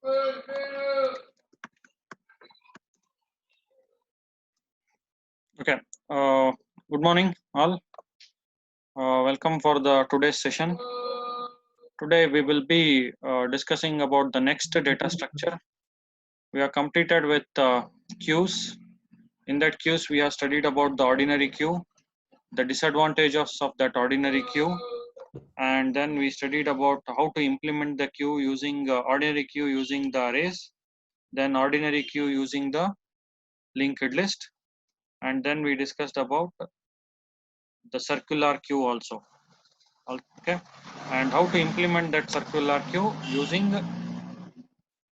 Okay. Uh, Good morning, all. Welcome for the today's session. Today we will be discussing about the next data structure. We are completed with queues. In that queues, we have studied about the ordinary queue, the disadvantages of that ordinary queue, and then we studied about how to implement the queue using ordinary queue using the arrays, then ordinary queue using the linked list, and then we discussed about the circular queue also. Okay, and how to implement that circular queue using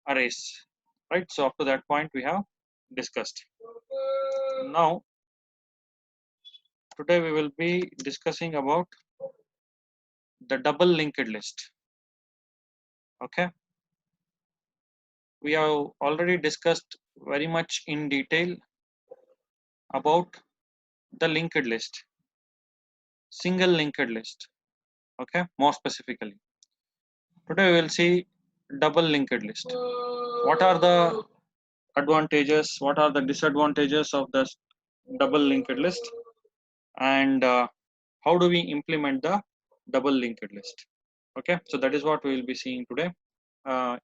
arrays, right? So up to that point we have discussed. Now today we will be discussing about the double linked list. Okay, we have already discussed very much in detail about the linked list, single linked list. Okay, more specifically today we will see double linked list. What are the advantages, what are the disadvantages of the double linked list, and how do we implement the double linked list? Okay, so that is what we will be seeing today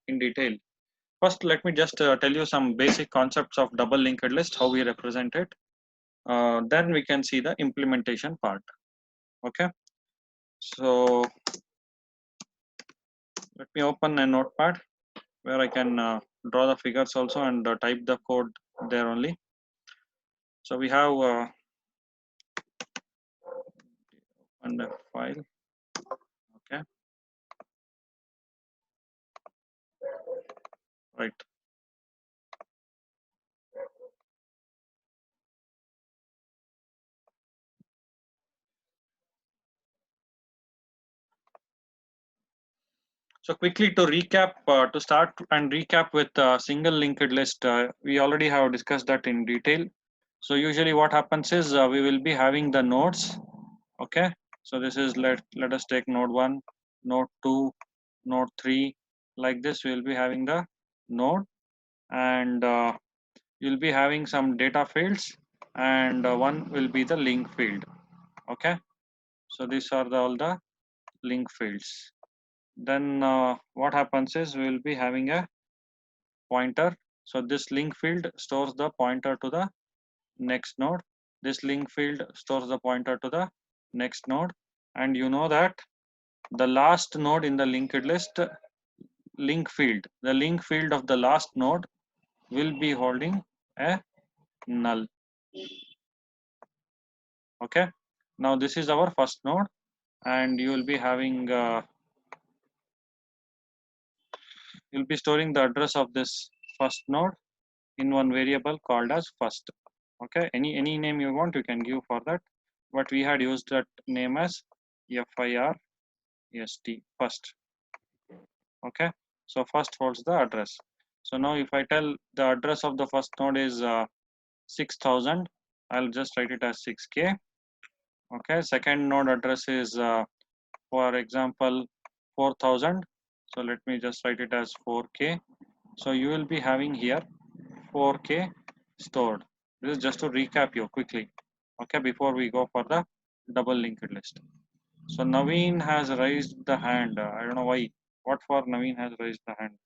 in detail. First, let me just tell you some basic concepts of double linked list, how we represent it. Then we can see the implementation part. Okay, so let me open a notepad where I can draw the figures also and type the code there only. So we have a file. Okay, right. So quickly to recap, to start and recap with single linked list, we already have discussed that in detail. So usually what happens is we will be having the nodes. Okay, so this is let us take node 1, node 2, node 3. Like this, we will be having the node, and you'll be having some data fields, and one will be the link field. Okay, so these are all the link fields. Then what happens is we will be having a pointer. So this link field stores the pointer to the next node. This link field stores the pointer to the next node. And you know that the last node in the linked list the link field of the last node will be holding a null. Okay. Now this is our first node, and you will be having you'll be storing the address of this first node in one variable called as first. Okay, any name you want you can give for that, but we had used that name as first. Okay, so first holds the address. So now if I tell the address of the first node is 6000, I'll just write it as 6k. Okay, second node address is for example 4000, so let me just write it as 4k. So you will be having here 4k stored. This is just to recap you quickly, okay, before we go for the double linked list. So Naveen has raised the hand. I don't know why. What for Naveen has raised the hand?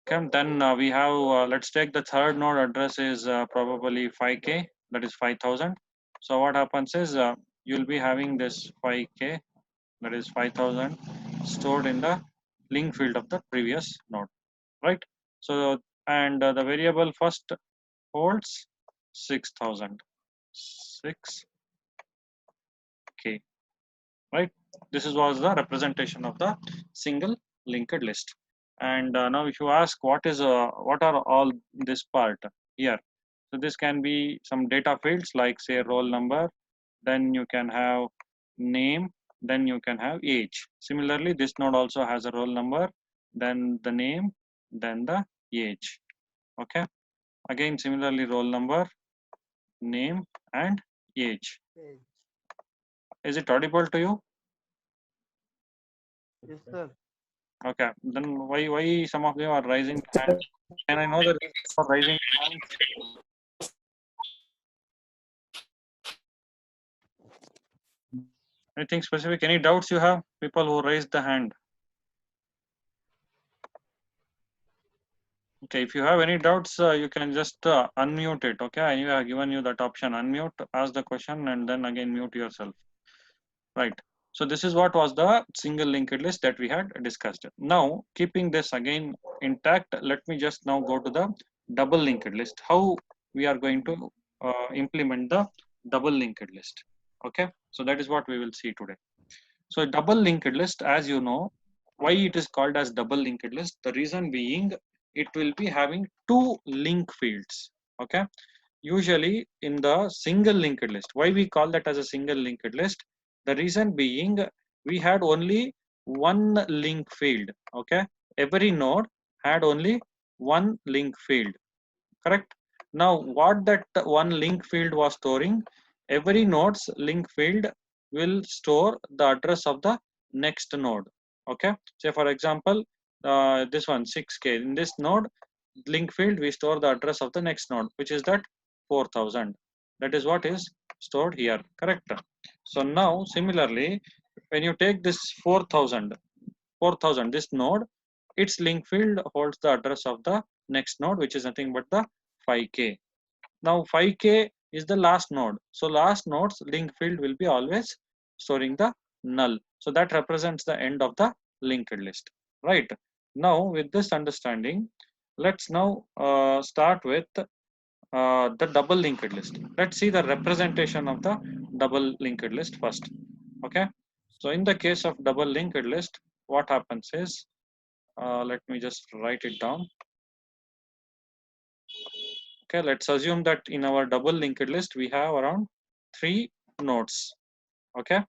Okay, then we have, let's take the third node address is probably 5k, that is 5000. So what happens is you'll be having this 5k, that is 5000, stored in the link field of the previous node, right? So, and the variable first holds 6000, 6k, right? This was the representation of the single linked list. And now if you ask what are all this part here, so this can be some data fields like say roll number, then you can have name, then you can have age. Similarly, this node also has a roll number, then the name, then the age. Okay, again similarly roll number, name, and age. Is it audible to you? Yes, sir. Okay, then why some of them are raising hand? Can I know the reason for raising hands? Anything specific? Any doubts you have? People who raised the hand. Okay, if you have any doubts, you can just unmute it. Okay, I have given you that option. Unmute, ask the question, and then again mute yourself. Right. So this is what was the single linked list that we had discussed. Now, keeping this again intact, let me just now go to the double linked list. How we are going to implement the double linked list. Okay. So that is what we will see today. So double linked list, as you know, why it is called as double linked list? The reason being it will be having two link fields. Okay. Usually in the single linked list, why we call that as a single linked list? The reason being we had only one link field. Okay. Every node had only one link field. Correct. Now what that one link field was storing, every node's link field will store the address of the next node. Okay, say for example this one 6k, in this node link field we store the address of the next node, which is that 4000. That is what is stored here. Correct. So now similarly, when you take this 4000 this node, its link field holds the address of the next node, which is nothing but the 5k. Now 5k is the last node. So last node's link field will be always storing the null. So that represents the end of the linked list. Right. Now with this understanding, let's now start with the double linked list. Let's see the representation of the double linked list first. Okay. So in the case of double linked list, what happens is, let me just write it down. Okay, let's assume that in our double linked list we have around 3 nodes. Okay,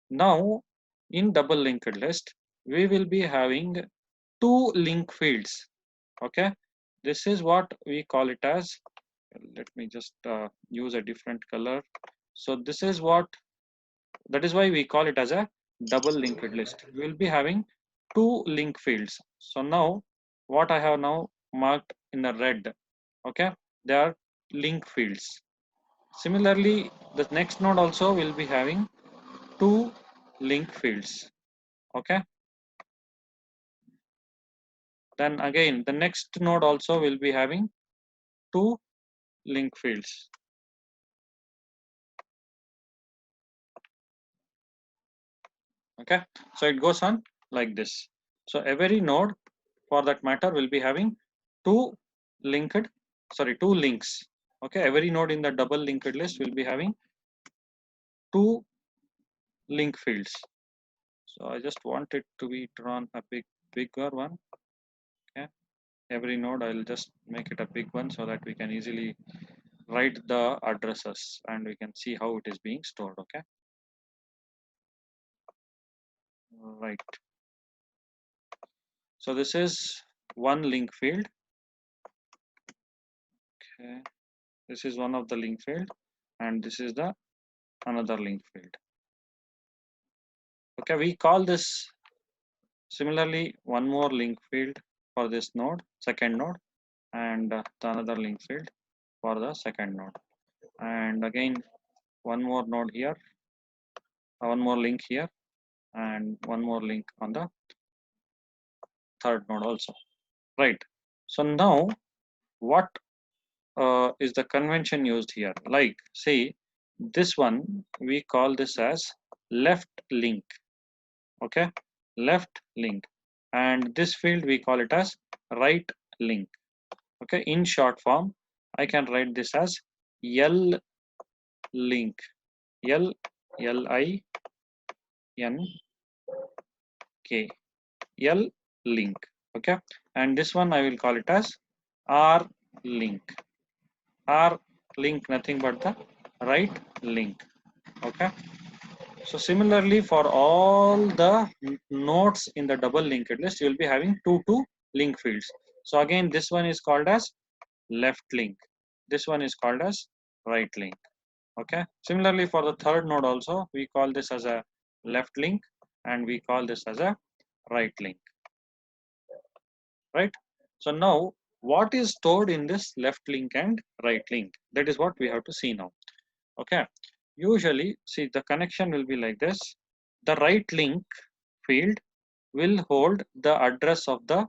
now in double linked list we will be having 2 link fields. Okay, this is what we call it as. Let me just use a different color. So this is what, that is why we call it as a double linked list. We will be having 2 link fields. So now what I have now marked in the red, okay, they are link fields. Similarly, the next node also will be having 2 link fields. Okay, then again the next node also will be having 2 link fields. Okay, so it goes on like this. So every node for that matter will be having 2 linked, sorry, 2 links. Okay, every node in the double linked list will be having 2 link fields. So I just want it to be drawn a bigger one. Okay, every node I'll just make it a big one so that we can easily write the addresses and we can see how it is being stored. Okay, right. So this is one link field. Okay, this is one of the link field and this is the another link field. Okay, we call this similarly one more link field for this node, second node, and the another link field for the second node, and again one more node here, one more link here, and one more link on the third node also. Right. So now what is the convention used here? Like say this one we call this as left link. Okay, left link, and this field we call it as right link. Okay, in short form I can write this as L link. L L link. Okay, and this one I will call it as R link. R link, nothing but the right link. Okay, so similarly for all the nodes in the double linked list you will be having two link fields. So again this one is called as left link, this one is called as right link. Okay, similarly for the third node also we call this as a left link and we call this as a right link, right? So now what is stored in this left link and right link? That is what we have to see now. Okay. Usually, see, the connection will be like this. The right link field will hold the address of the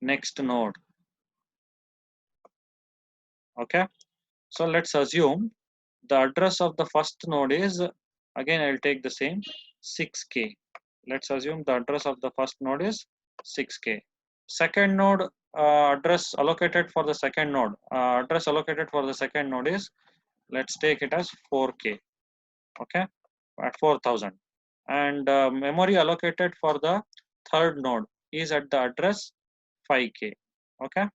next node. Okay. So let's assume the address of the first node is, again I'll take the same, 6k. Let's assume the address of the first node is 6k. Second node, address allocated for the second node, address allocated for the second node is, let's take it as 4k. Okay, at 4000. And memory allocated for the third node is at the address 5k. Okay,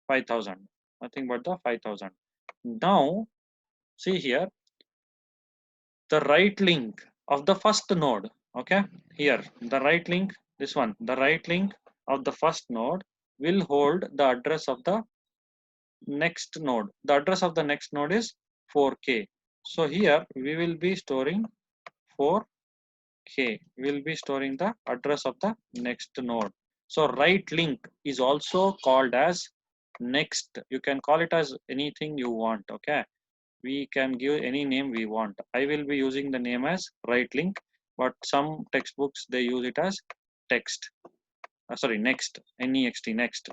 5000, nothing but the 5000. Now see here, the right link of the first node. Okay, here the right link, this one, the right link of the first node will hold the address of the next node. The address of the next node is 4k. So here we will be storing 4k. We will be storing the address of the next node. So right link is also called as next. You can call it as anything you want. Okay, we can give any name we want. I will be using the name as right link, but some textbooks they use it as text. Sorry, next, next, next.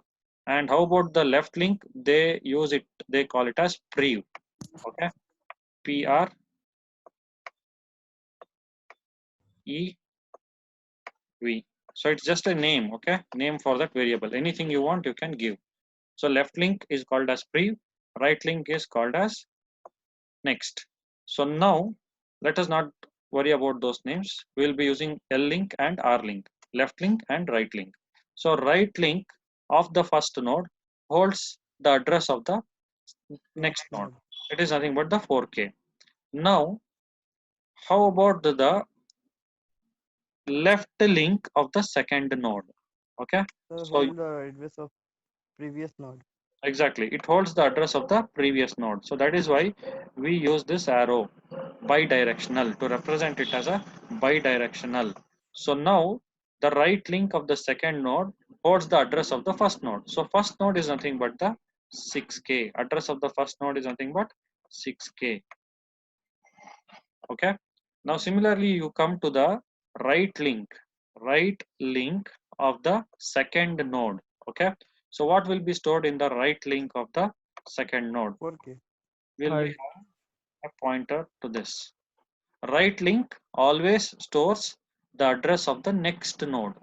And how about the left link? They use it, they call it as prev. Okay, prev. So it's just a name. Okay, name for that variable. Anything you want, you can give. So left link is called as prev, right link is called as next. So now let us not worry about those names. We will be using L link and R link, left link and right link. So right link of the first node holds the address of the next node. It is nothing but the 4k. Now, how about the left link of the second node? Okay. So So hold the address of previous node. exactly, it holds the address of the previous node. So that is why we use this arrow bidirectional to represent it as a bidirectional. So now the right link of the second node holds the address of the first node. So first node is nothing but the 6k. Address of the first node is nothing but 6k. Okay. Now similarly you come to the right link of the second node. Okay. So what will be stored in the right link of the second node? 4K. Will be a pointer to this. Right link always stores the address of the next node.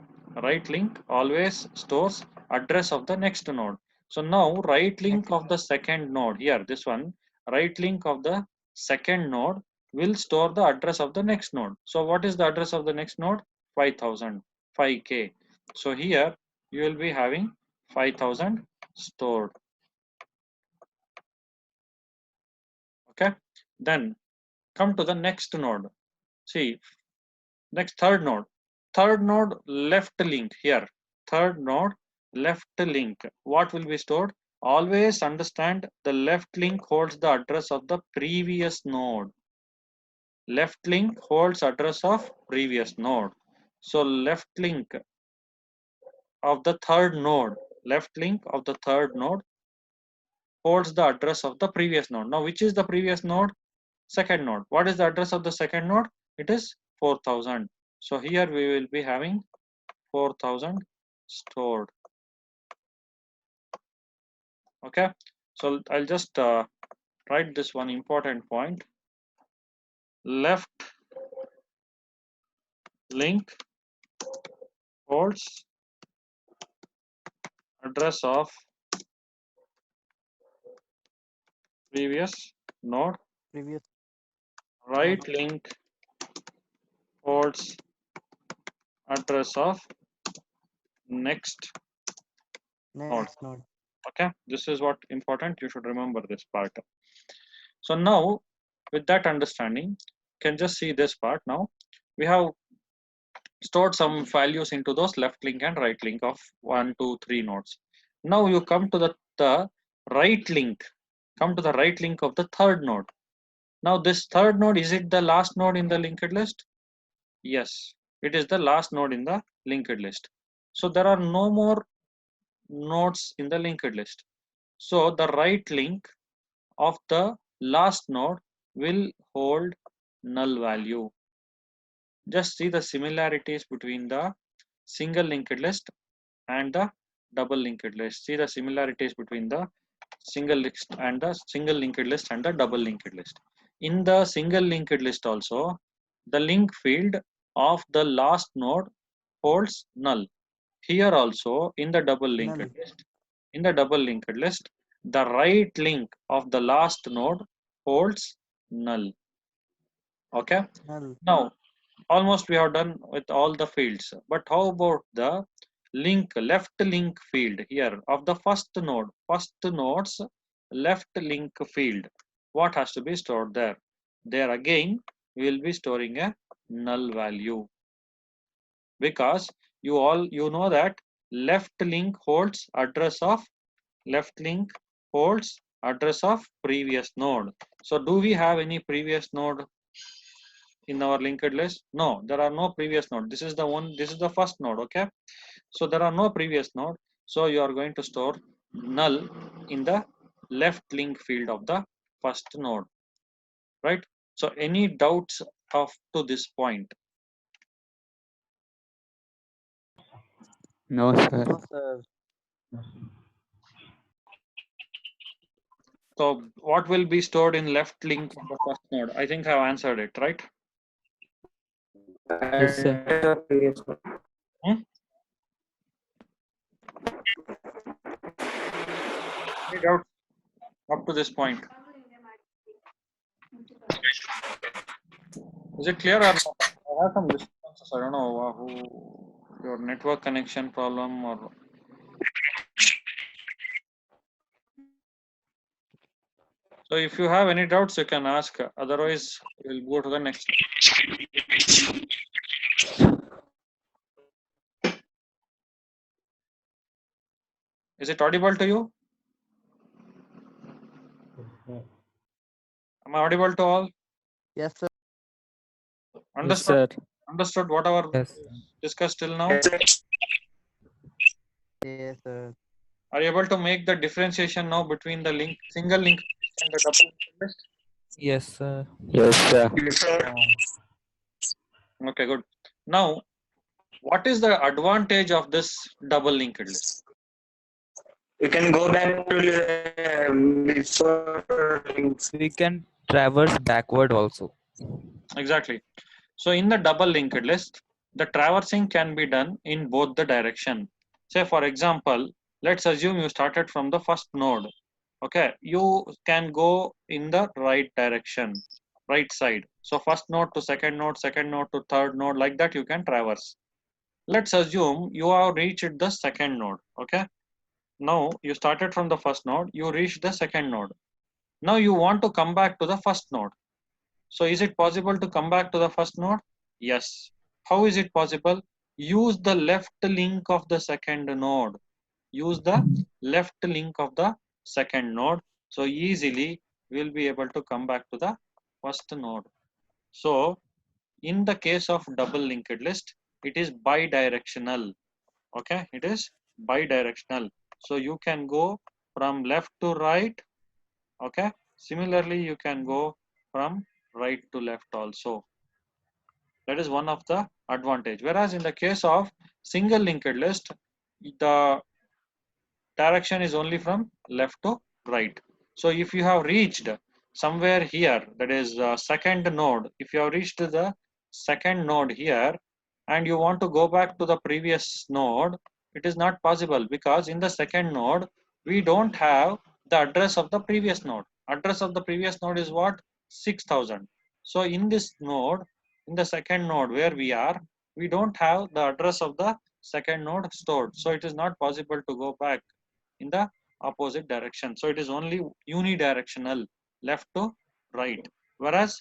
Right link always stores address of the next node. So now right link Next. of the second node, here this one, right link of the second node will store the address of the next node. So what is the address of the next node? 5000, 5k. So here you will be having 5000 stored. Okay. Then come to the next node. See, next third node left link here, third node left link, what will be stored? Always understand the left link holds the address of the previous node. Left link holds address of previous node. So left link of the third node, left link of the third node holds the address of the previous node. Now which is the previous node? Second node. What is the address of the second node? It is 4000. So here we will be having 4000 stored. Okay, so I'll just write this one important point. Left link holds address of previous node. Previous node. Right link holds address of next node. Next node. Okay, this is what important. You should remember this part. So now with that understanding, you can just see this part. Now we have stored some values into those left link and right link of 1, 2, 3 nodes. Now you come to the right link, come to the right link of the third node. Now this third node, is it the last node in the linked list? Yes, it is the last node in the linked list. So there are no more nodes in the linked list. So the right link of the last node will hold null value. Just see the similarities between the single linked list and the double linked list. See the similarities between the single list and the single linked list and the double linked list. In the single linked list also, the link field of the last node holds null. Here also in the double linked Null. list, in the double linked list, the right link of the last node holds null. Okay. Null. Now almost we have done with all the fields, but how about the left link field here of the first node's left link field? What has to be stored there? There again we will be storing a null value, because you know that left link holds address of previous node. So do we have any previous node in our linked list? No, there are no previous node. This is the first node. Okay, so there are no previous node, so you are going to store null in the left link field of the first node, right? So any doubts up to this point? No, sir. No, sir. So what will be stored in left link of the first node? I think I've answered it, right? Yes, sir. Hmm? Any doubts up to this point? Is it clear or not? I have some responses. I don't know who your network connection problem or. So if you have any doubts, you can ask. Otherwise, we'll go to the next. Is it audible to you? Am I audible to all? Yes, sir. Yes, Understood? sir. Understood whatever Yes. discussed till now? Yes, sir. Are you able to make the differentiation now between the single link and the double linked list? Yes, sir. Yes, sir. Okay, good. Now, what is the advantage of this double linked list? You can go back to before links. We can traverse backward also. Exactly. So in the double linked list, the traversing can be done in both the direction. Say for example, let's assume you started from the first node. Okay, you can go in the right direction, right side. So first node to second node to third node, like that you can traverse. Let's assume you have reached the second node. Okay, now you started from the first node, you reached the second node. Now you want to come back to the first node. So is it possible to come back to the first node? Yes. How is it possible? Use the left link of the second node. Use the left link of the second node. So easily we'll be able to come back to the first node. So in the case of double linked list, it is bidirectional. Okay, it is bidirectional. So you can go from left to right. Okay, similarly you can go from right to left also. That is one of the advantage. Whereas in the case of single linked list, the direction is only from left to right. So if you have reached somewhere here, that is second node, if you have reached the second node here and you want to go back to the previous node, it is not possible, because in the second node we don't have the address of the previous node. Address of the previous node is what? 6000. So in this node, in the second node where we don't have the address of the second node stored. So it is not possible to go back in the opposite direction. So it is only unidirectional, left to right. Whereas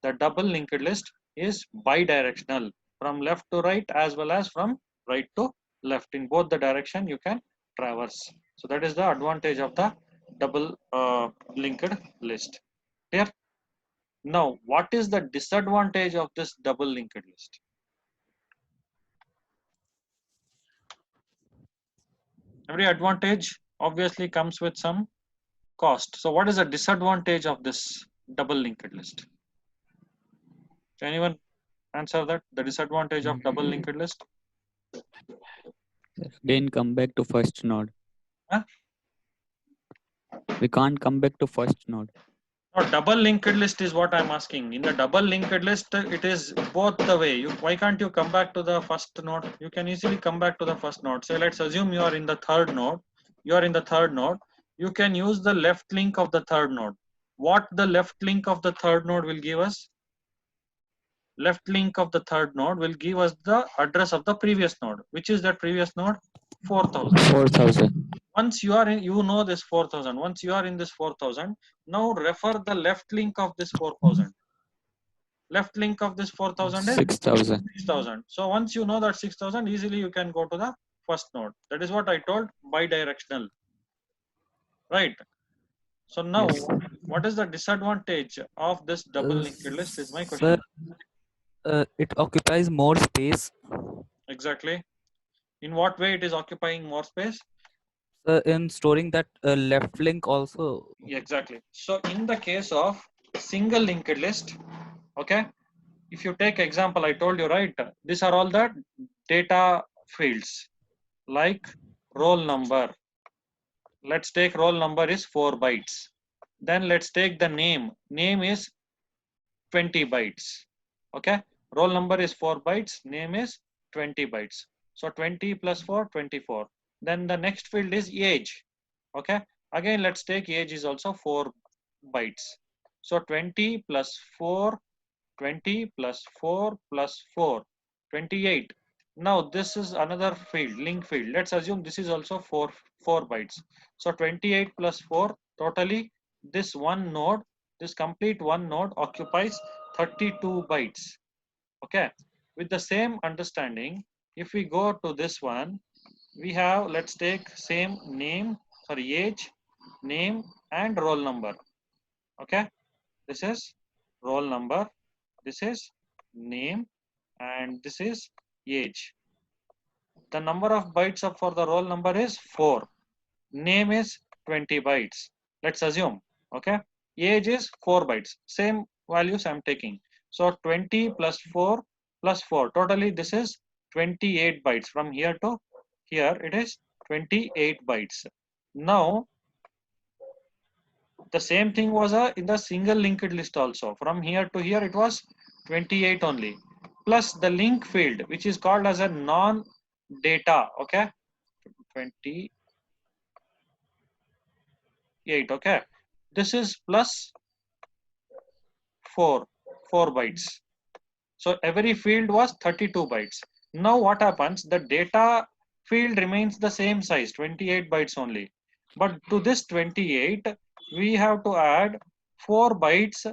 the double linked list is bidirectional, from left to right as well as from right to left. In both the direction you can traverse. So that is the advantage of the double linked list. Clear? Now, what is the disadvantage of this double linked list? Every advantage obviously comes with some cost. So what is the disadvantage of this double linked list? Can anyone answer that? The disadvantage of double linked list? Yes. Again, come back to first node. Huh? We can't come back to first node. No, double linked list is what I'm asking. In the double linked list, it is both the way. Why can't you come back to the first node? You can easily come back to the first node. Say, let's assume you are in the third node. You are in the third node. You can use the left link of the third node. What the left link of the third node will give us? Left link of the third node will give us the address of the previous node. Which is that previous node? 4000. 4000. Once you are in, you know this 4000. Once you are in this 4000, now refer the left link of this 4000. Left link of this 4000 is 6000. 6000. So once you know that 6000, easily you can go to the first node. That is what I told, bidirectional. Right. So now, Yes. what is the disadvantage of this double linked list is my Sir, question. it occupies more space. Exactly. In what way it is occupying more space? In storing that left link also. Exactly. So in the case of single linked list, okay, if you take example, I told you, right, these are all the data fields like roll number. Let's take roll number is 4 bytes. Then let's take the name. Name is 20 bytes. Okay. Roll number is 4 bytes. Name is 20 bytes. So 20 plus 4, 24. Then the next field is age. Okay. Again, let's take age is also 4 bytes. So 20 plus 4, 20 plus 4 plus 4, 28. Now this is another field, link field. Let's assume this is also 4 bytes. So 28 plus 4, totally this one node, this complete one node occupies 32 bytes. Okay. With the same understanding, if we go to this one, we have, let's take same name, sorry, age, name and roll number. Okay. This is roll number, this is name, and this is age. The number of bytes for the roll number is 4. Name is 20 bytes. Let's assume. Okay. Age is 4 bytes. Same values I'm taking. So 20 plus 4 plus 4. Totally this is 28 bytes. From here to here it is 28 bytes. Now the same thing was in the single linked list also. From here to here it was 28 only. Plus the link field which is called as a non-data. Okay. 28. Okay. This is plus 4 bytes. So every field was 32 bytes. Now what happens? The data field remains the same size, 28 bytes only. But to this 28, we have to add 4 bytes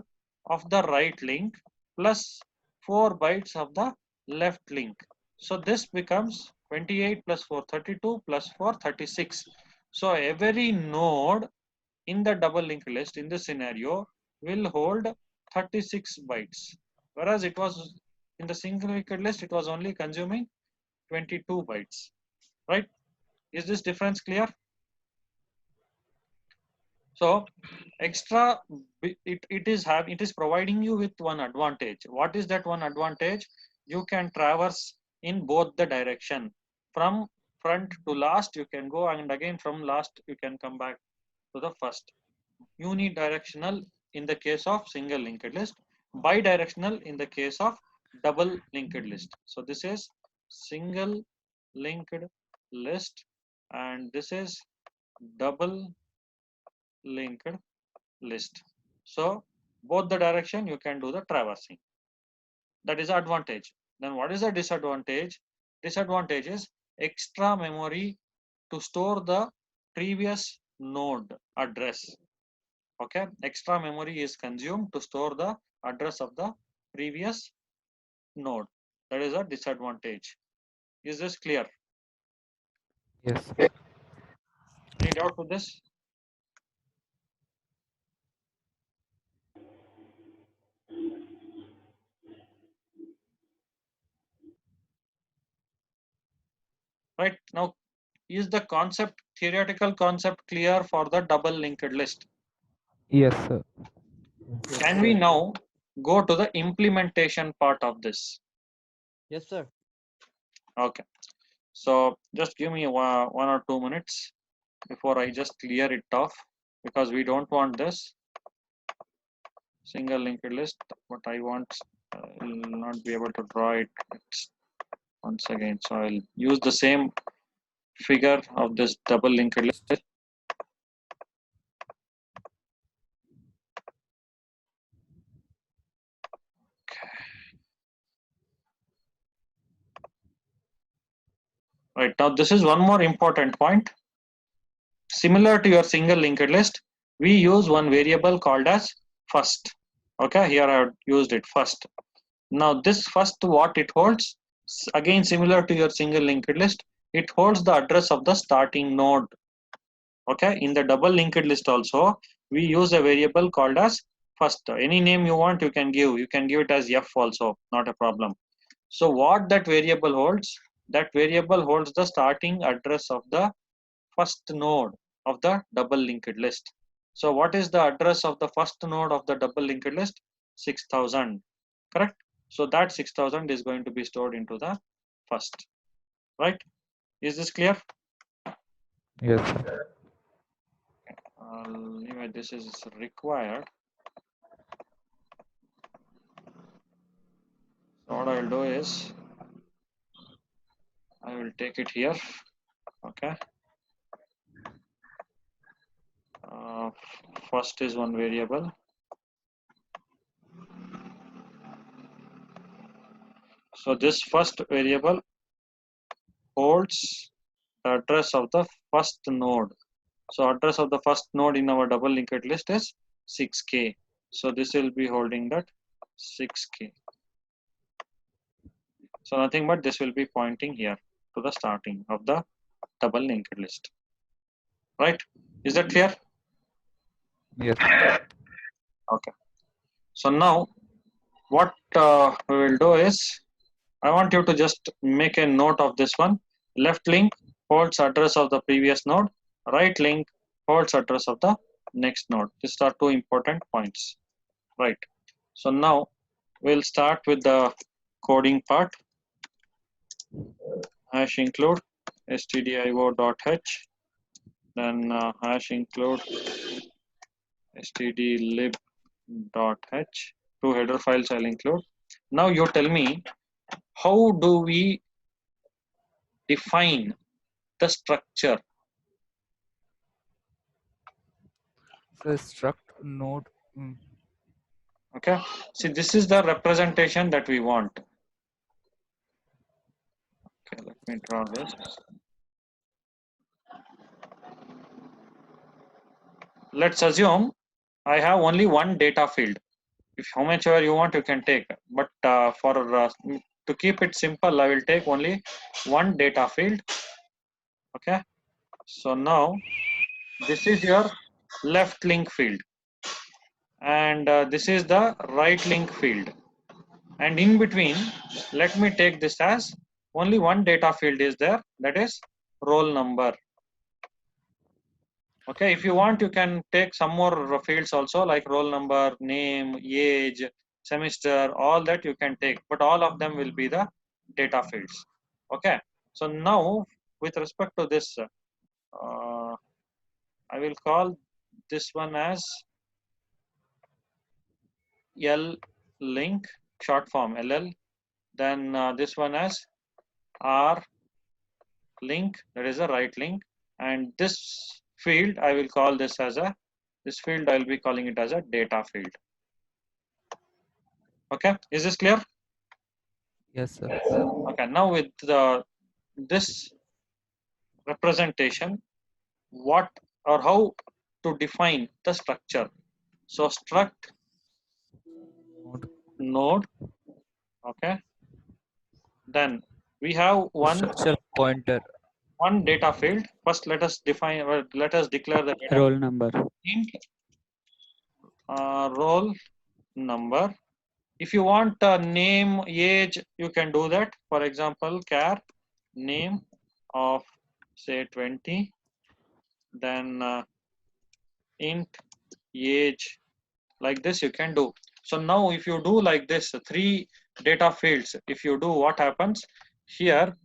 of the right link plus 4 bytes of the left link. So this becomes 28 plus 4, 32 plus 4, 36. So every node in the double linked list in this scenario will hold 36 bytes. Whereas it was in the single linked list, it was only consuming 22 bytes, right? Is this difference clear? So extra, it is providing you with one advantage. What is that one advantage? You can traverse in both the direction. From front to last, you can go, and again from last, you can come back to the first. Unidirectional in the case of single linked list, bidirectional in the case of double linked list. So this is single linked list and this is double linked list. So both the direction you can do the traversing. That is advantage. Then what is the disadvantage? Disadvantage is extra memory to store the previous node address. Okay, extra memory is consumed to store the address of the previous node. That is a disadvantage. Is this clear? Yes. Any doubt with this? Right now, is the theoretical concept clear for the double linked list? Yes, sir. Yes, Can sir. we now go to the implementation part of this? Yes, sir. Okay, so just give me 1 or 2 minutes before I just clear it off, because we don't want this single linked list, but I want will not be able to draw it once again. So I'll use the same figure of this double linked list. Right, now this is one more important point. Similar to your single linked list, we use one variable called as first. Okay, here I have used it first. Now this first, what it holds, again similar to your single linked list, it holds the address of the starting node. Okay, in the double linked list also, we use a variable called as first. Any name you want, you can give it as F also, not a problem. So what that variable holds, that variable holds the starting address of the first node of the double linked list. So what is the address of the first node of the double linked list? 6000, correct? So that 6000 is going to be stored into the first, right? Is this clear? Yes, sir. Anyway, this is required. So what I'll do is, I will take it here, okay? First is one variable. So this first variable holds the address of the first node. So address of the first node in our double linked list is 6k. So this will be holding that 6k. So nothing but this will be pointing here to the starting of the double linked list. Right? Is that clear? Yes. Okay. So now what we will do is, I want you to just make a note of this one. Left link holds address of the previous node. Right link holds address of the next node. These are two important points. Right. So now we'll start with the coding part. Hash include stdio.h, then hash include stdlib.h. Two header files I'll include. Now you tell me, how do we define the structure? So struct node. Okay, see, this is the representation that we want. Okay, let me draw this. Let's assume I have only one data field. If how much ever you want, you can take, but to keep it simple, I will take only one data field. Okay, so now this is your left link field, and this is the right link field, and in between, let me take this as only one data field is there, that is roll number. Okay, if you want, you can take some more fields also, like roll number, name, age, semester, all that you can take, but all of them will be the data fields. Okay, so now with respect to this, I will call this one as L link, short form LL, then this one as R link, that is a right link, and this field I will call this as a, this field I will be calling it as a data field. Okay, is this clear? Yes, sir. Okay, now with this representation, what or how to define the structure? So struct Node. node. Okay, then we have Structure pointer. one data field. First, let us define. Let us declare the data Roll number. int roll number. If you want name, age, you can do that. For example, char name of say 20, then int age, like this you can do. So now if you do like this, three data fields, if you do, what happens here,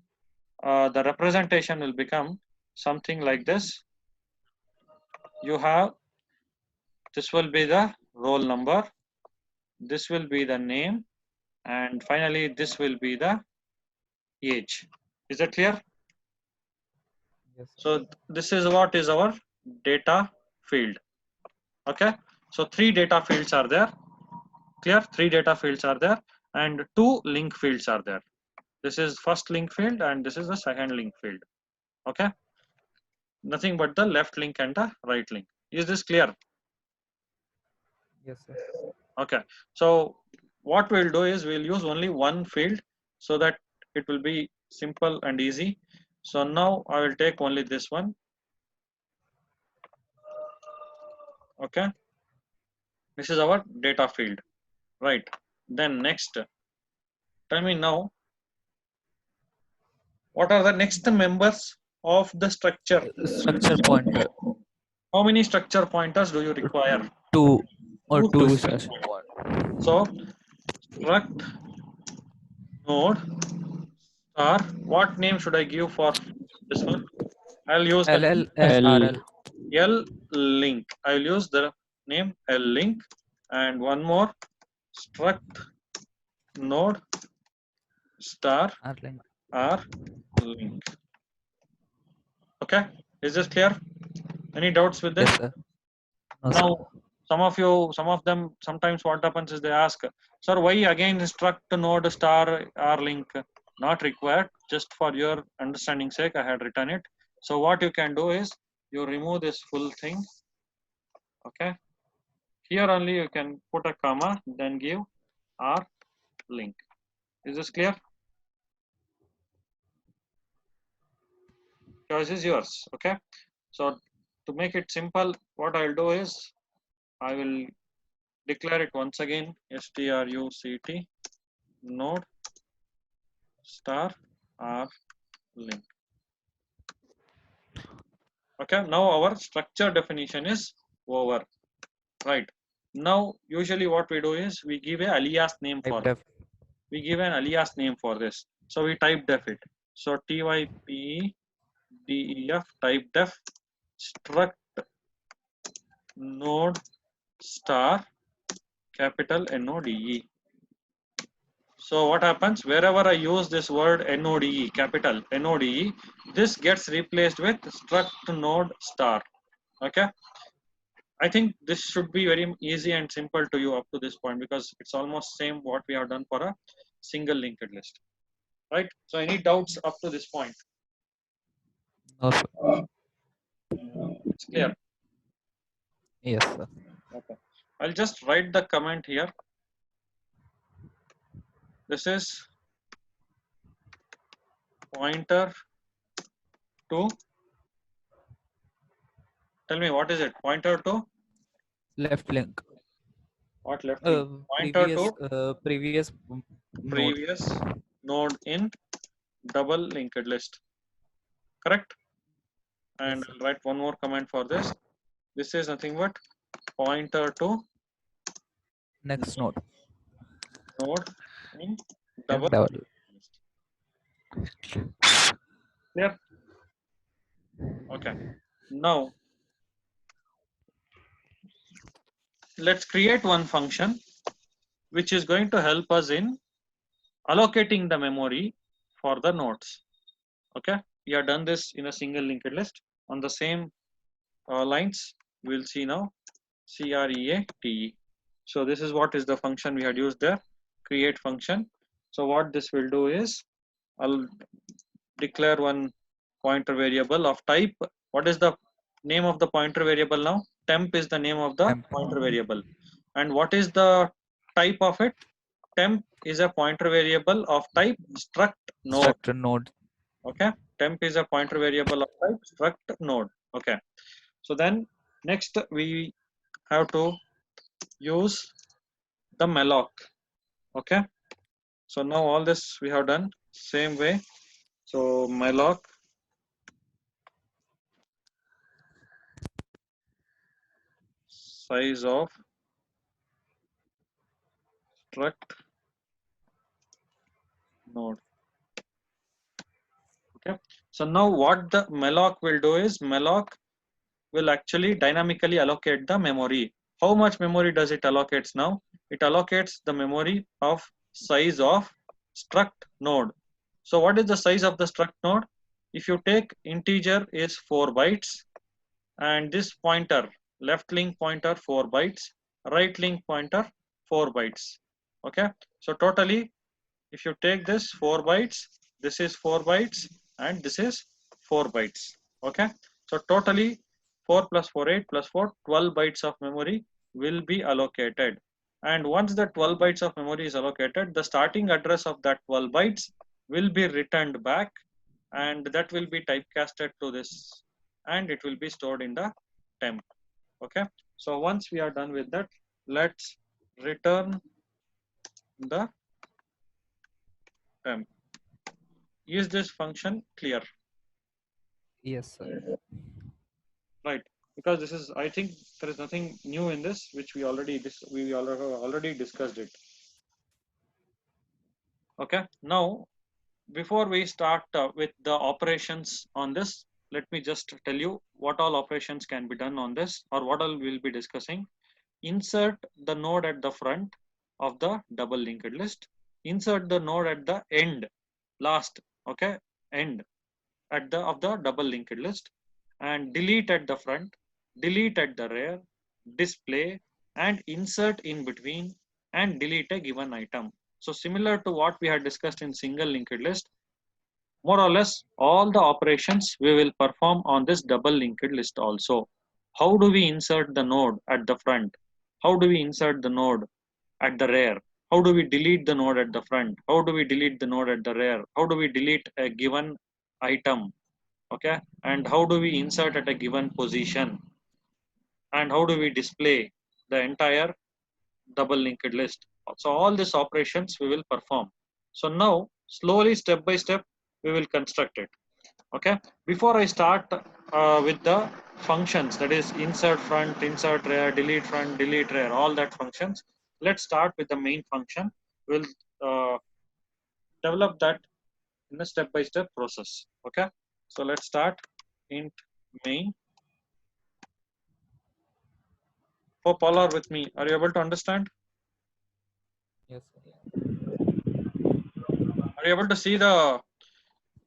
the representation will become something like this. You have, this will be the roll number, this will be the name, and finally this will be the age. Is that clear? Yes, sir. So this is what is our data field. Okay, so three data fields are there. Clear? Three data fields are there and two link fields are there. This is first link field and this is the second link field. Okay, nothing but the left link and the right link. Is this clear? Yes, sir. Okay, so what we'll do is we'll use only one field so that it will be simple and easy. So now I will take only this one. Okay, this is our data field, right? Then next, tell me now, what are the next members of the structure? Structure pointer. How many structure pointers do you require? Two or Two. two Two, is sir. one. So struct node star. What name should I give for this one? I'll use the name LLSRL. L link. I'll use the name L link, and one more struct node star R-link. R link. Okay, is this clear? Any doubts with this? Yes, sir. No, sir. Now, some of them, sometimes what happens is they ask, sir, why again struct node star R link? Not required, just for your understanding sake, I had written it. So what you can do is you remove this full thing. Okay, here only you can put a comma, then give R link. Is this clear? Choice is yours. Okay, so to make it simple, what I'll do is I will declare it once again, struct node star R link. Okay, now our structure definition is over. Right, now usually what we do is we give a alias name for Type it. def. We give an alias name for this, so we type def it. So typedef type def struct node star capital NODE. So what happens, wherever I use this word NODE, capital NODE, this gets replaced with struct node star. Okay, I think this should be very easy and simple to you up to this point, because it's almost same what we have done for a single linked list, right? So any doubts up to this point? No, sir. It's clear. Yes, sir. Okay, I'll just write the comment here. This is pointer to, tell me what is it, pointer to Left link. what, left link? Pointer Previous to previous node. previous node in double linked list, correct? And Yes, sir. I'll write one more comment for this. This is nothing but pointer to Next node. node in And double double. list. Clear? Okay, now let's create one function which is going to help us in allocating the memory for the nodes. Okay, we have done this in a single linked list. On the same lines, we'll see now create. So this is what is the function we had used there, create function. So what this will do is I'll declare one pointer variable of type. What is the name of the pointer variable now? Temp is the name of the Temp. pointer variable. And what is the type of it? Temp is a pointer variable of type struct node. Structure node. Okay, temp is a pointer variable of type struct node. Okay, so then next we have to use the malloc. Okay, so now all this we have done same way. So malloc size of struct node. Okay. So now what the malloc will do is malloc will actually dynamically allocate the memory. How much memory does it allocates now? It allocates the memory of size of struct node. So what is the size of the struct node? If you take integer is 4 bytes and this pointer, left link pointer 4 bytes, right link pointer 4 bytes. Okay. So totally if you take this 4 bytes, this is 4 bytes and this is 4 bytes. Okay. So totally 4 plus 4, 8 plus 4, 12 bytes of memory will be allocated. And once the 12 bytes of memory is allocated, the starting address of that 12 bytes will be returned back and that will be typecasted to this and it will be stored in the temp. Okay. So once we are done with that, let's return the temp. Is this function clear? Yes, sir. Right, because this is, I think there is nothing new in this which we already discussed it. Okay, now before we start with the operations on this, let me just tell you what all operations can be done on this or what all we'll be discussing. Insert the node at the front of the double linked list. Insert the node at the end, last, okay, end at the of the double linked list, and delete at the front, delete at the rear, display, and insert in between, and delete a given item. So similar to what we had discussed in single linked list, more or less all the operations we will perform on this double linked list also. How do we insert the node at the front? How do we insert the node at the rear? How do we delete the node at the front? How do we delete the node at the rear? How do we delete a given item? Okay, and how do we insert at a given position? And how do we display the entire double linked list? So all these operations we will perform. So now slowly step by step we will construct it. Okay, before I start with the functions, that is insert front, insert rear, delete rear, all that functions, let's start with the main function. We'll uh, develop that in a step by step process. Okay, so let's start int main. Hope all are with me. Are you able to understand? Yes, sir. Are you able to see the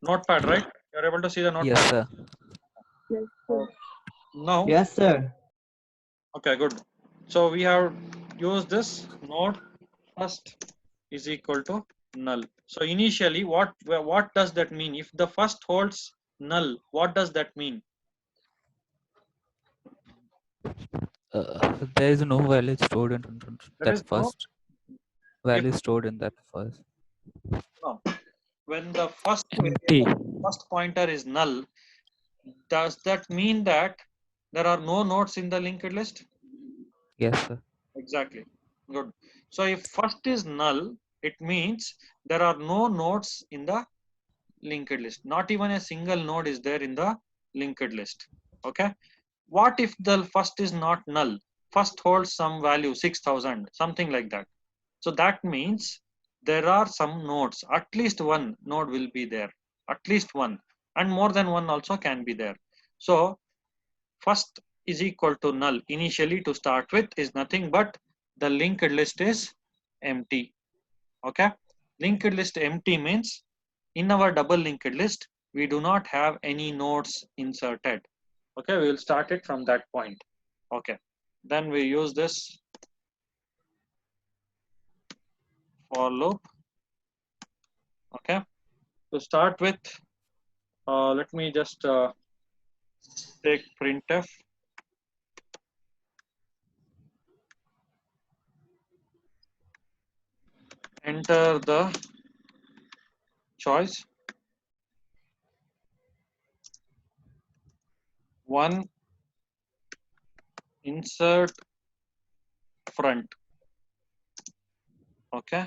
notepad, right? You're able to see the Yes, notepad. sir. Now, Yes, sir. okay, good. So we have used this node first is equal to null. So initially, what does that mean? If the first holds null, what does that mean? There is no value stored in There that is no, first if value stored in that first. no, when the first Empty. variable, first pointer is null, does that mean that there are no nodes in the linked list? Yes, sir. Exactly. Good. So if first is null, it means there are no nodes in the linked list. Not even a single node is there in the linked list. Okay. What if the first is not null? First holds some value 6000, something like that. So that means there are some nodes. At least one node will be there. At least one. And more than one also can be there. So first is equal to null initially to start with is nothing but the linked list is empty. Okay, linked list empty means in our double linked list we do not have any nodes inserted. Okay, we will start it from that point. Okay, then we use this for loop. Okay, to start with, let me just take printf. Enter the choice. One, insert front. Okay,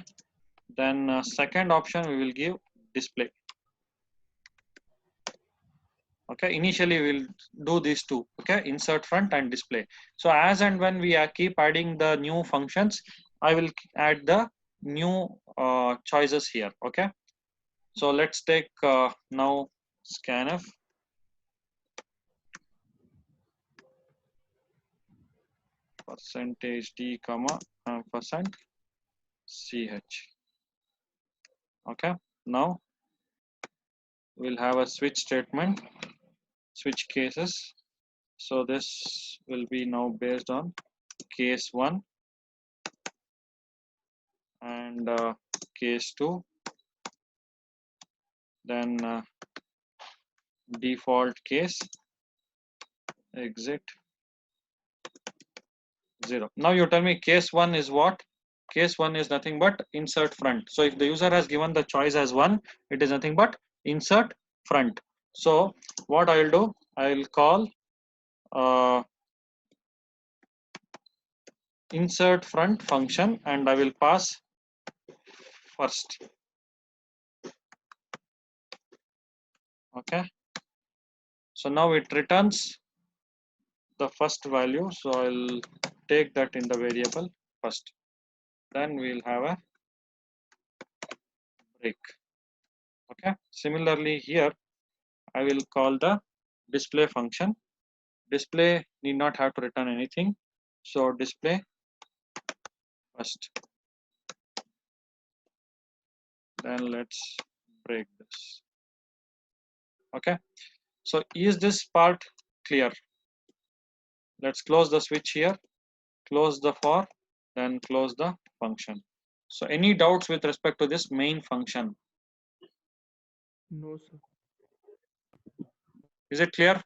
then second option we will give display. Okay, initially we'll do these two. Okay, insert front and display. So as and when we keep adding the new functions, I will add the new choices here. Okay, so let's take now scanf %d comma percent ch. Okay, now we'll have a switch statement, switch cases. So this will be now based on case 1 and case 2, then default case, exit 0. Now you tell me case 1 is what? Case 1 is nothing but insert front. So if the user has given the choice as 1, it is nothing but insert front. So what I will do, I will call insert front function and I will pass first. Okay, so now it returns the first value, so I'll take that in the variable first, then we'll have a break. Okay, similarly here I will call the display function. Display need not have to return anything, so display first, then let's break this. Okay, so is this part clear? Let's close the switch here, close the for, then close the function. So any doubts with respect to this main function? No, sir. Is it clear?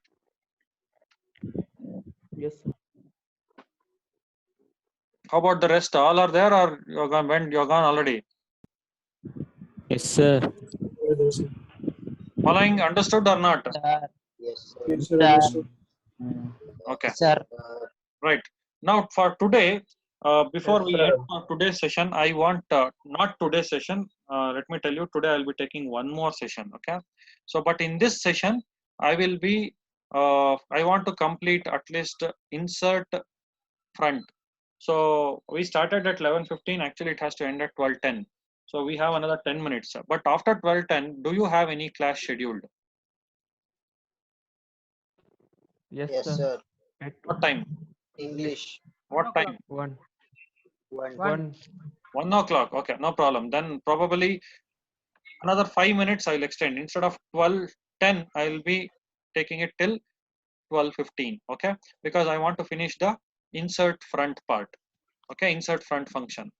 Yes, sir. How about the rest? All are there or you're gone, when you're gone already? Yes, sir. Following understood or not? Yes, Yes, sir. sir, understood. Okay, Sir, right. Now for today, before Yes, we sir. end for today's session, I want, not today's session, let me tell you, today I'll be taking one more session, okay? So, but in this session, I will be, I want to complete at least insert front. So we started at 11:15, actually it has to end at 12:10. So we have another 10 minutes. But after 12:10, do you have any class scheduled? Yes, yes, sir. sir. At What time? English, What time? 1. 1. 1 o'clock. Okay, no problem. Then probably another 5 minutes I'll extend. Instead of 12:10, I'll be taking it till 12:15. Okay, because I want to finish the insert front part. Okay, insert front function.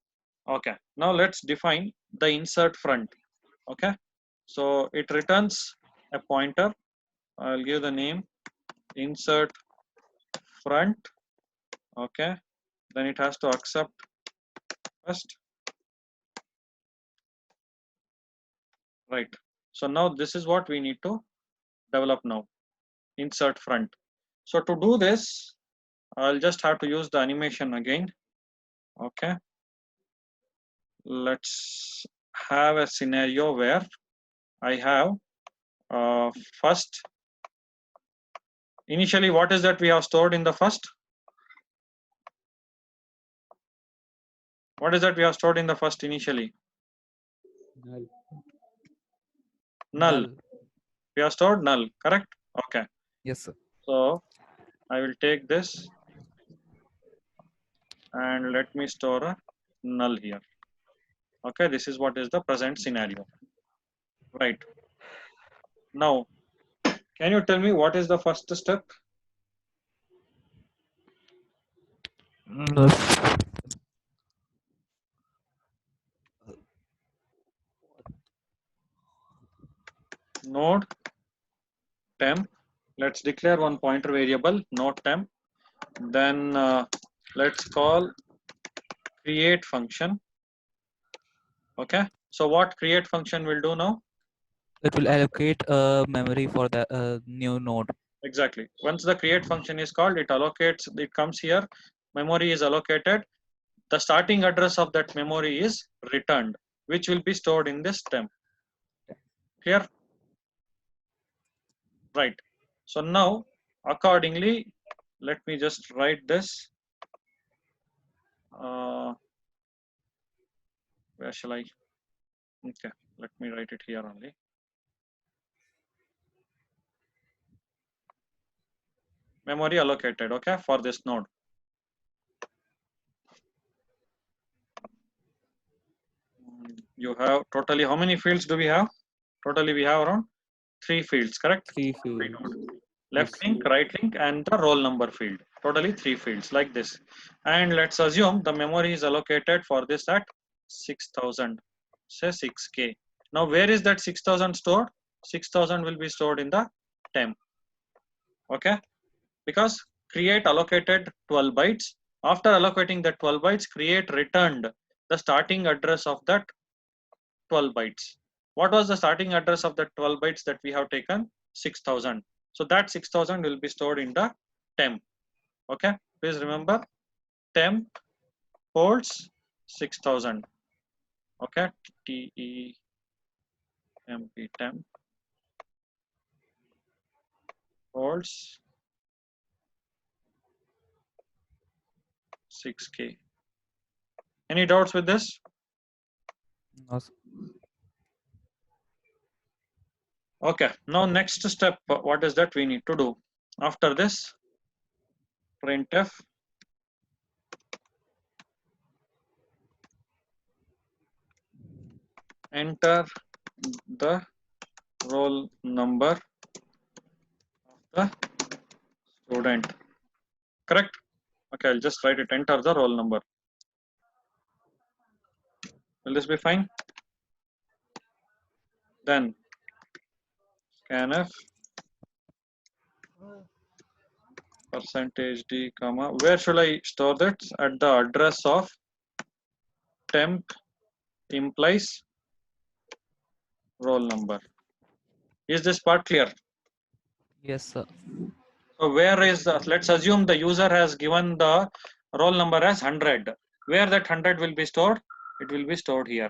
Okay, now let's define the insert front. Okay, so it returns a pointer. I'll give the name insert front. Okay, then it has to accept first. Right, so now this is what we need to develop now, insert front. So to do this, I'll just have to use the animation again. Okay, let's have a scenario where I have first, initially what is that we have stored in the first? What is that we have stored in the first initially? Null. Null. We have stored null, correct? Okay, Yes, sir. so I will take this and let me store a null here. Okay, this is what is the present scenario. Right, now can you tell me what is the first step? Node temp, let's declare one pointer variable node temp, then let's call create function. Okay, so what create function will do now? It will allocate a memory for the new node. Exactly, once the create function is called, it allocates, it comes here, memory is allocated, the starting address of that memory is returned, which will be stored in this temp. Clear? Right, So now, accordingly, let me just write this. Where shall I? Okay, let me write it here only. Memory allocated, okay, for this node. You have totally, how many fields do we have? Totally we have around 3 fields, correct? 3 Every fields. node. Left Yes. link, right link, and the roll number field. Totally 3 fields like this. And let's assume the memory is allocated for this at 6000, say 6K. Now where is that 6000 stored? 6000 will be stored in the temp. Okay, because create allocated 12 bytes. After allocating the 12 bytes, create returned the starting address of that 12 bytes. What was the starting address of the 12 bytes that we have taken? 6000. So that 6000 will be stored in the temp. Okay, please remember temp holds 6000. Okay, temp temp holds 6K. Any doubts with this? No, sir. Okay, now next step, what is that we need to do? After this, printf enter the roll number of the student. Correct? Okay, I'll just write it, enter the roll number. Will this be fine? Then scanf %d comma, where should I store that? At the address of temp implies roll number. Is this part clear? Yes, sir. So where is the, let's assume the user has given the roll number as 100. Where that 100 will be stored? It will be stored here.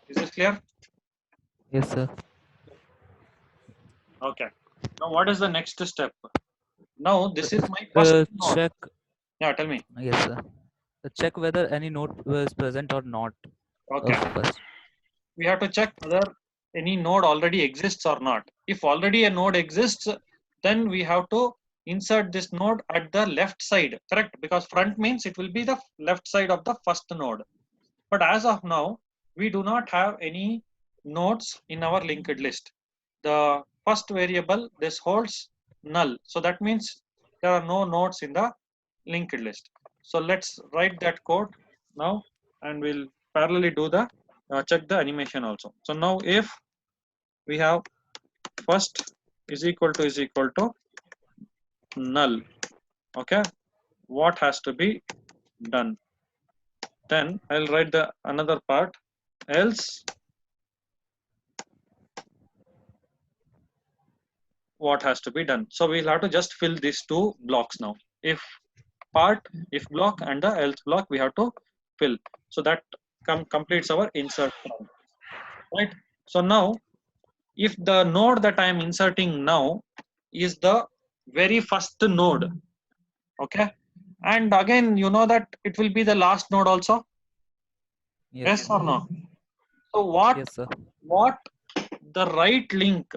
Is this clear? Yes, sir. Okay. Now what is the next step? Now this is my first Uh, node. check. Yeah, tell me. Yes, sir. Check whether any node was present or not. Okay. First. We have to check whether any node already exists or not. If already a node exists, then we have to insert this node at the left side, correct? Because front means it will be the left side of the first node. But as of now, we do not have any nodes in our linked list. The first variable, this holds null. So that means there are no nodes in the linked list. So let's write that code now and we'll parallelly do the check the animation also. So now if we have first is equal to null, okay, what has to be done? Then I'll write the another part, else what has to be done. So we'll have to just fill these two blocks now. If part, if block, and the else block we have to fill. So that completes our insert plan, right? So now if the node that I am inserting now is the very first node, okay, and again you know that it will be the last node also, Yes, yes sir. or no? So Yes, sir. what the right link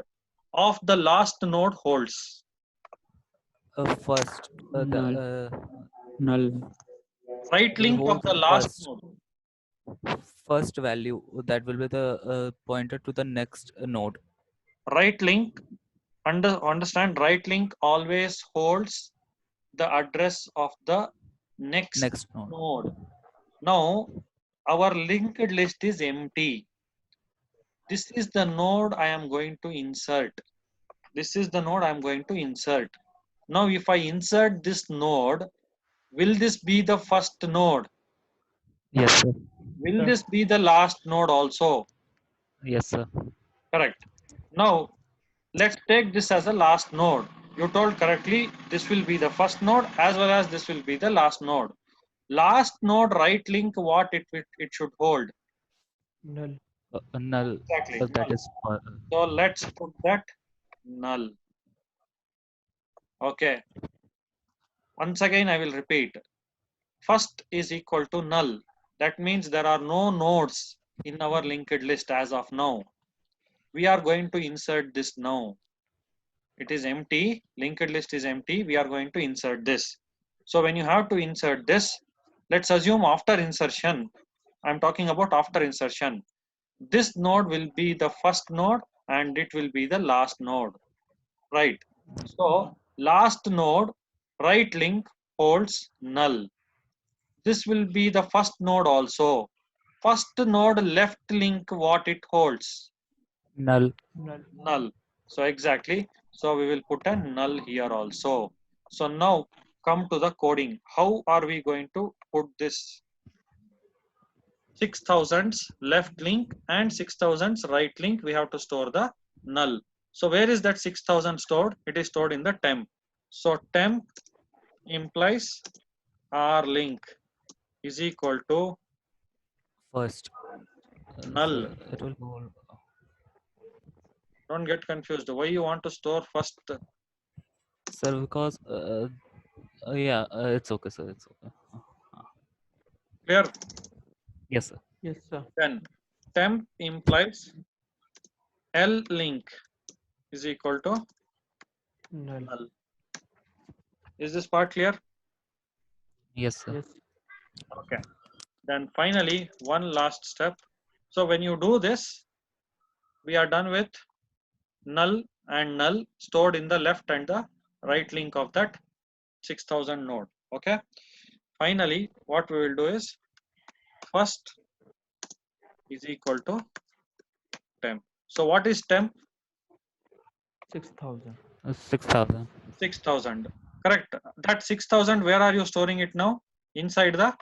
of the last node holds? First, Null. the Null. Right will link of hold the last first node. first value that will be the pointer to the next node. Right link, understand, right link always holds the address of the next Next node. node. Now our linked list is empty. This is the node I am going to insert. This is the node I am going to insert. Now if I insert this node, will this be the first node? Yes, sir. Will this be the last node also? Yes, sir. Correct. Now let's take this as a last node. You told correctly, this will be the first node as well as this will be the last node. Last node right link, what it should hold? Null. Null. Exactly, That null. is So let's put that null. Okay. Once again, I will repeat. First is equal to null. That means there are no nodes in our linked list as of now. We are going to insert this now. It is empty. Linked list is empty. We are going to insert this. So when you have to insert this, let's assume after insertion, I'm talking about after insertion. This node will be the first node and it will be the last node, right? So last node, right link holds null. This will be the first node also. First node left link, what it holds? null. Null. Null. So exactly. So we will put a null here also. So now come to the coding. How are we going to put this 6000's left link and 6000's right link? We have to store the null. So where is that 6000 stored? It is stored in the temp. So temp implies r link is equal to First. null. So it will hold. Don't get confused. Why you want to store first? Sir, because yeah, it's okay, sir. It's okay. Clear? Yes, sir. Yes, sir. Then temp implies L link is equal to Null. null. Is this part clear? Yes, sir. Yes. Okay. Then finally, one last step. So when you do this, we are done with null and null stored in the left and the right link of that 6000 node. Okay. Finally, what we will do is first is equal to temp. So what is temp? 6,000. 6,000. 6000. Correct. That 6000, where are you storing it now? Inside the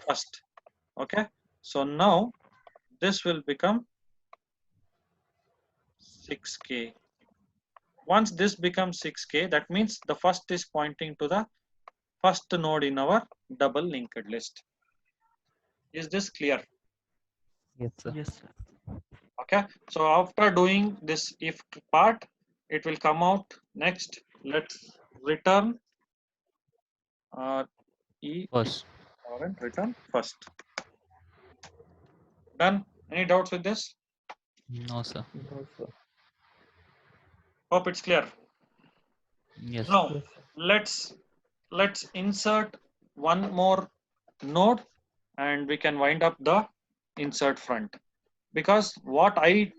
first. Okay. So now this will become 6k. Once this becomes 6k, that means the first is pointing to the first node in our double linked list. Is this clear? Yes, sir. Yes, sir. Okay. So after doing this if part, it will come out next. Let's return e First. or return first. Done. Any doubts with this? No, sir. No, sir. Hope it's clear. Yes, sir. Now Yes, sir. let's insert one more node and we can wind up the insert front, because what I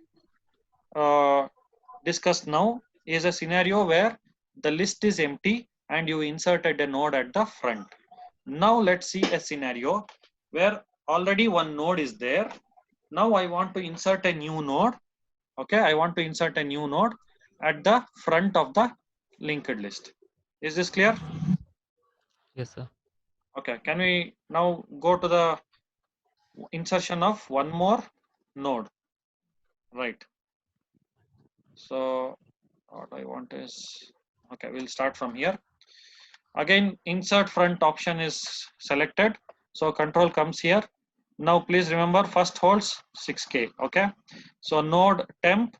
discussed now is a scenario where the list is empty and you inserted a node at the front. Now let's see a scenario where already one node is there. Now I want to insert a new node. Okay, I want to insert a new node at the front of the linked list. Is this clear? Yes, sir. Okay, can we now go to the insertion of one more node? Right. So what I want is, okay, we'll start from here. Again, insert front option is selected. So control comes here. Now please remember first holds 6k. Okay. So node temp,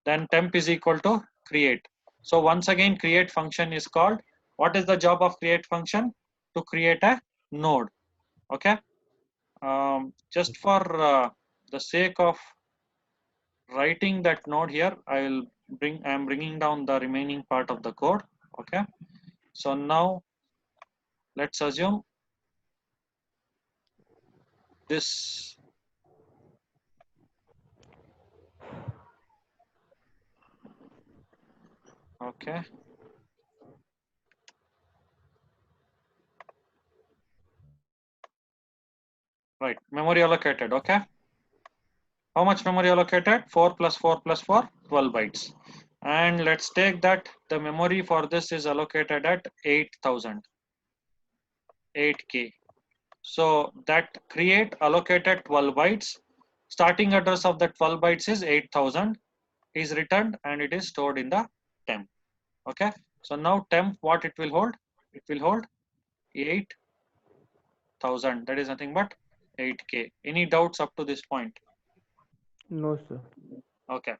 then temp is equal to create. So once again, create function is called. What is the job of create function? To create a node. Okay. Just for the sake of writing that node here, I am bringing down the remaining part of the code. Okay. So now let's assume this. Okay. Right. Memory allocated. Okay. How much memory allocated? 4 plus 4 plus 4, 12 bytes. And let's take that the memory for this is allocated at 8000, 8k. So that create allocated 12 bytes. Starting address of the 12 bytes is 8000, is returned and it is stored in the temp. Okay. So now temp, what it will hold? It will hold 8000. That is nothing but 8k. Any doubts up to this point? No, sir. Okay.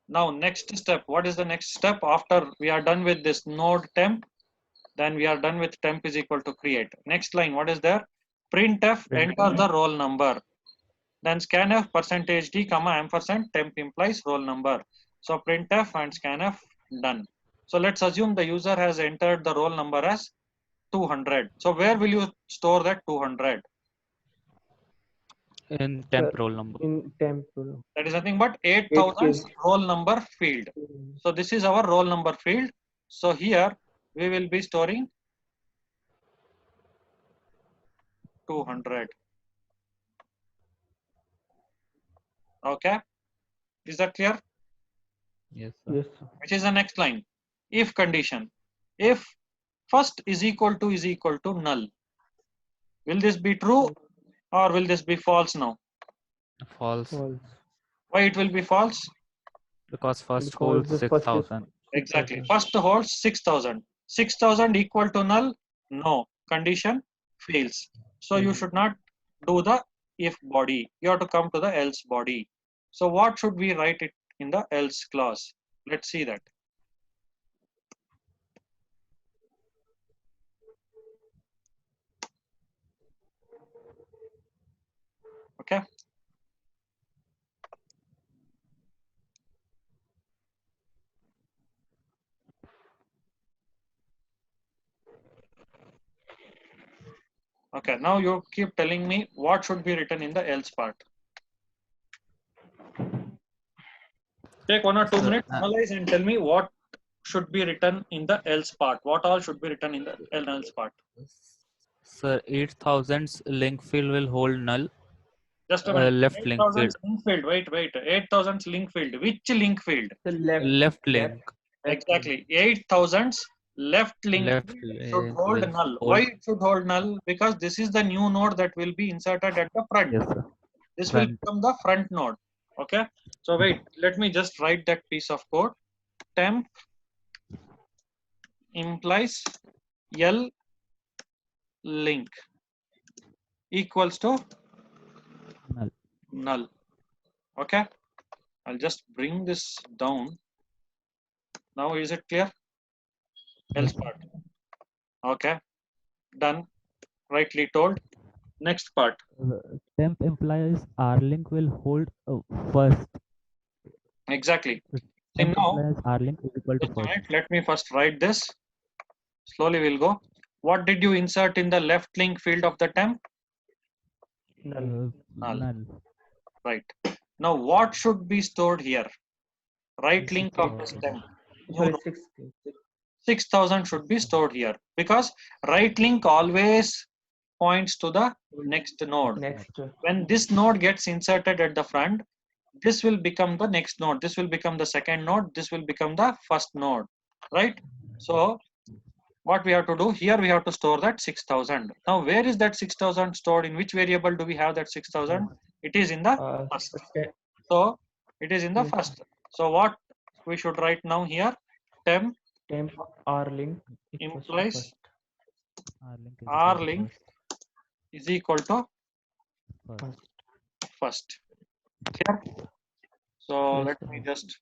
Now next step, what is the next step after we are done with this node temp? Then we are done with temp is equal to create. Next line, what is there? Printf, enter the roll number. Then scanf percentage d comma ampersand temp implies roll number. So printf and scanf done. So let's assume the user has entered the roll number as 200. So where will you store that 200? In Sir, temp roll number. in temple. That is nothing but 8K. 8000 roll number field. So this is our roll number field. So here we will be storing 200. Okay. Is that clear? Yes, sir. Yes, sir. Which is the next line? If condition. If first is equal to null. Will this be true or will this be false now? False. False. Why it will be false? Because first Because holds the first is 6,000. Exactly. 6,000. First holds 6000. 6000 equal to null? No. Condition fails. So you should not do the if body. You have to come to the else body. So what should we write it in the else clause? Let's see that. Okay. Okay. Now you keep telling me what should be written in the else part. Take 1 or 2 Sir, minutes, analyze and tell me what should be written in the else part. What all should be written in the else part? Sir, 8,000's link field will hold null. Just a minute. Left link 8000 field. link field. Wait. 8000 link field. Which link field? The left. Left link. Exactly. 8000's left link Left field should link hold will null. hold. Why it should hold null? Because this is the new node that will be inserted at the front. Yes, sir. This will Front. become the front node. Okay. So wait, let me just write that piece of code. Temp implies L link equals to Null. null. Okay. I'll just bring this down. Now is it clear? Else part. Okay. Done. Rightly told. Next part. Temp implies R link will hold first. Exactly. See Temp now, implies R link is equal to just a first. minute, let me first write this. Slowly we'll go. What did you insert in the left link field of the temp? Null. Null. Null. Right. Now what should be stored here? Right link of this 6,000. temp. Sorry, No, 6K. 6000 should be stored here because right link always points to the next node. Next. When this node gets inserted at the front, this will become the next node. This will become the second node. This will become the first node. Right? So what we have to do here, we have to store that 6000. Now where is that 6000 stored? In which variable do we have that 6000? It is in the first. Okay. So it is in the Yes. first. So what we should write now here? Temp Temp R link equals to implies first. R link is equal R link is equal to to first. first. Clear? So Yes, let sir. me just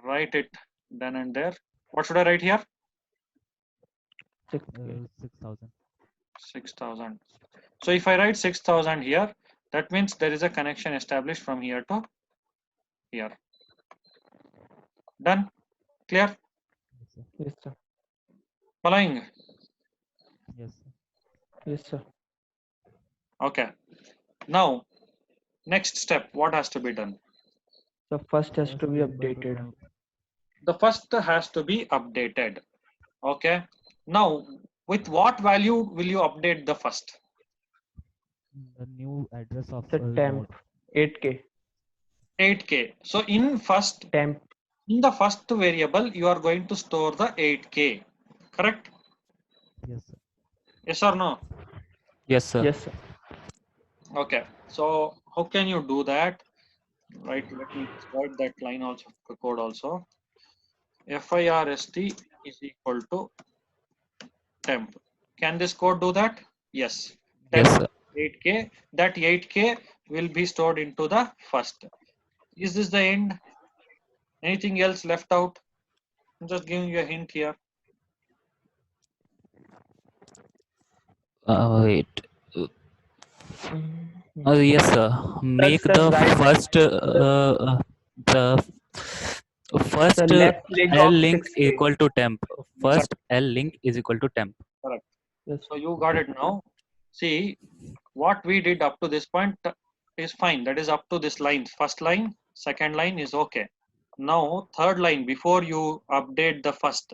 write it then and there. What should I write here? 6K. 6,000. 6000. So if I write 6000 here, that means there is a connection established from here to here. Done? Clear? Yes, sir. Yes, sir. Following? Yes, sir. Yes, sir. Okay. Now, next step, what has to be done? The first has to be First equal updated. to The first has to be updated. Okay. Now, with what value will you update the first? the new address of The temp node. 8K. 8K. So in Temp. the first variable, you are going to store the 8K. Correct? Yes, sir. Yes or no? Yes, sir. Yes, sir. Okay. So how can you do that? Right. Let me just write that line also, the code also. FIRST is equal to temp. Can this code do that? Yes. Yes, Temp sir. 8K. That 8K will be stored into the first. Is this the end? Anything else left out? I'm just giving you a hint here. Wait. Mm, Yes, sir. Make sir, the right. first the first The left link L of link 6K. equal to temp. Exactly. First L link is equal to temp. Correct. Yes. So you got it now. See, what we did up to this point is fine. That is up to this line. First line, second line is okay. Now, third line, before you update the first,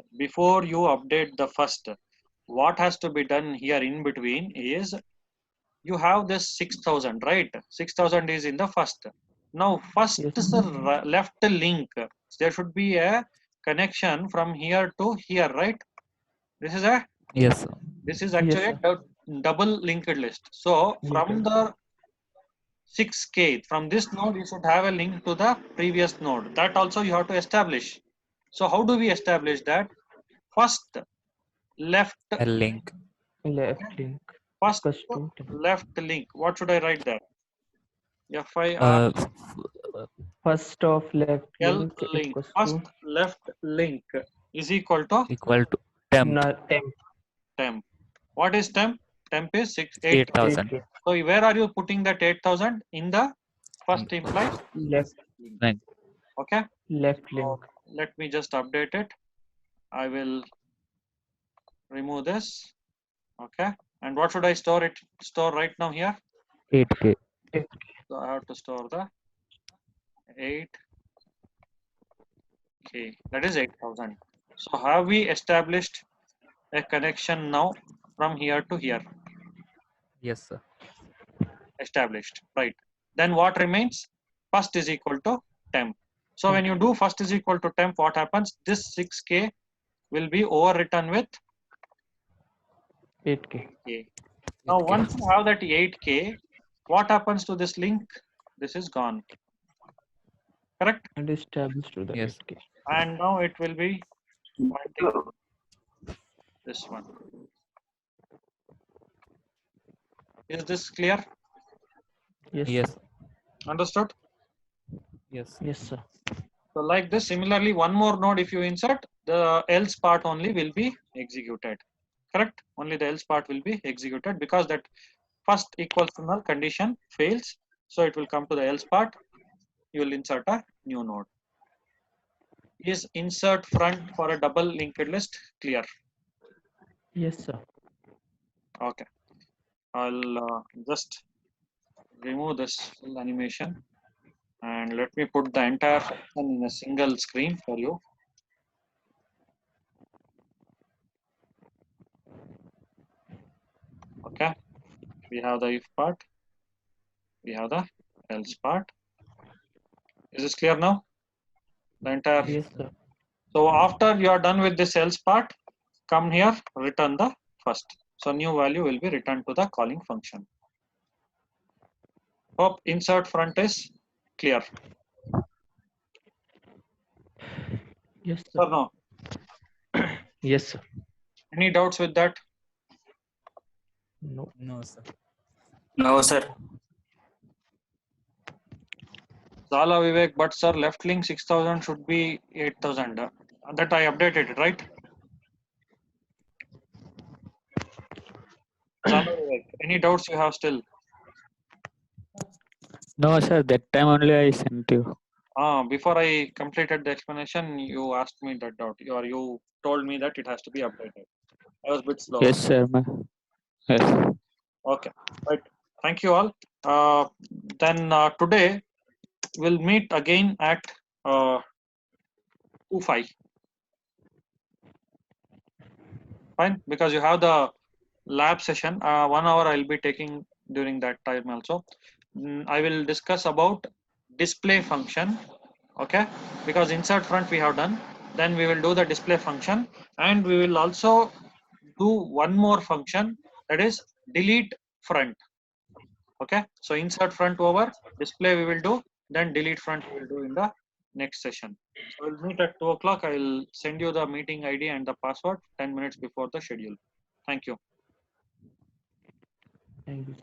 what has to be done here in between is you have this 6,000, right? 6,000 is in the first. Now, first Yes. is the left link. There should be a connection from here to here, right? This is Yes, sir. actually Yes, a double linked list. So from Linked. the 6K, from this node, you should have a link to the previous node. That also you have to establish. So how do we establish that? First left, L link. Left link first equals to temp. left link. What should I write there? FIR Uh, First of left L link link. equals First to left link is equal to equal to temp temp. temp. What is temp? Temp is 8,000. 8,000. 8K. So where are you putting that 8,000? In the first implied Left link. Okay. left So link. let me just update it. I will remove this. Okay. And what should I store right now here? 8K. So I have to store the 8K. That is 8,000. So have we established a connection now from here to here? Yes, sir. Established, right? Then what remains? First is equal to temp. So when you do first is equal to temp, what happens? This 6K will be overwritten with 8K. 8K. Now 8K. once you have that 8K, what happens to this link? This is gone. Correct? And established to the Yes. 8K. And now it will be pointing to this one. Is this clear? Yes. Yes. Understood? Yes. Yes, sir. So like this, similarly, one more node if you insert, the else part only will be executed. Correct? Only the else part will be executed because that first equals to null condition fails. So it will come to the else part. You will insert a new node. Is insert front for a double linked list clear? Yes, sir. Okay. I'll just remove this full animation and let me put the entire function in a single screen for you. Okay. We have the if part. We have the else part. Is this clear now? The entire. Yes, sir. So after you are done with this else part, come here, return the first. So new value will be returned to the calling function. Hope insert front is clear. Yes, sir. Or no? Yes, sir. Any doubts with that? No. No, sir. No, sir. Zala Vivek, but sir, left link 6,000 should be 8,000. That I updated it, right? Zala Vivek, any doubts you have still? No, sir. That time only I sent you. Before I completed the explanation, you asked me that doubt, or you told me that it has to be updated. I was a bit slow. Yes, sir. Yes. Okay, right. Thank you all. Then today we'll meet again at 2:05. Fine, because you have the lab session. 1 hour I'll be taking during that time also. I will discuss about display function. Okay, because insert front we have done. Then we will do the display function, and we will also do one more function, that is delete front. Okay, so insert front over, display we will do, then delete front we will do in the next session. So we'll meet at 2 o'clock. I will send you the meeting ID and the password 10 minutes before the schedule. Thank you. Thank you.